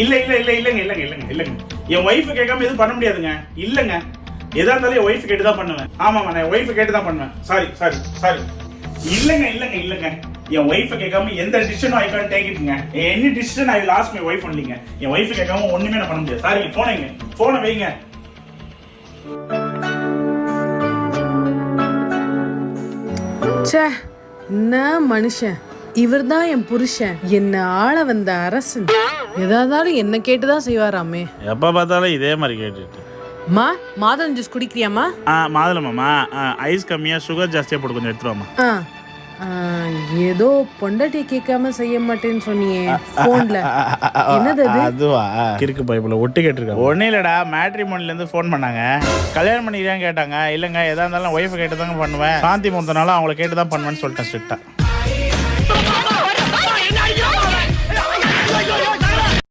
இல்லைங்க. என் ஒய்ஃப் கேட்காம எதுவும் பண்ண முடியாதுங்க. இல்லைங்க, எதா இருந்தாலும் என் ஒய்ஃப் கேட்டு தான் பண்ணுவேன். ஆமாமா, நான் ஒய்ஃப் கேட்டு தான் பண்ணுவேன். சாரி. இல்லைங்க. என் ஒய்ஃப் கேட்காம எந்த டிசிஷனும் ஐ கான்ட் டேக் இட்ங்க. Any decision I will ask my wife ஒன்லிங்க. என் ஒய்ஃப் கேட்காம ஒண்ணுமே நான் பண்ண முடியாது. சாரி, போனை வைங்க. ச்சே, என்ன மனுஷன் இவர் தான். என் புருஷன், என்ன ஆள வந்த அரசன். எதாதாலும் என்ன கேட்டுதான் செய்வாராமே. எப்ப பார்த்தாலும் இதே மாதிரி கேட்டுட்டு. மா, மாதுளம் ஜூஸ் குடிக்கிறியாமா? மாதுளமாமா, ஐஸ் கம்மியா சுகர் ஜாஸ்தியா போட்டு கொஞ்சம் எடுத்துருவாமா. ஏதோ பொண்டாட்டிய கேட்காம செய்ய மாட்டேன்னு சொன்னியே போன்ல, என்னது அதுவா? கிறுக்கு பைப்புல ஒட்டு கேட்டிருக்காங்க. ஒன்னும் இல்லடா, மேட்ரிமோனில இருந்து போன் பண்ணாங்க. கல்யாணம் பண்ணிக்கிறான்னு கேட்டாங்க. இல்லங்க, எதா இருந்தாலும் ஒய்ஃபை கேட்டு தாங்க பண்ணுவேன். சாந்தி முந்தனால அவங்களை கேட்டு தான் பண்ணுவேன்னு சொல்லிட்டேன் ஸ்ட்ரிக்டா.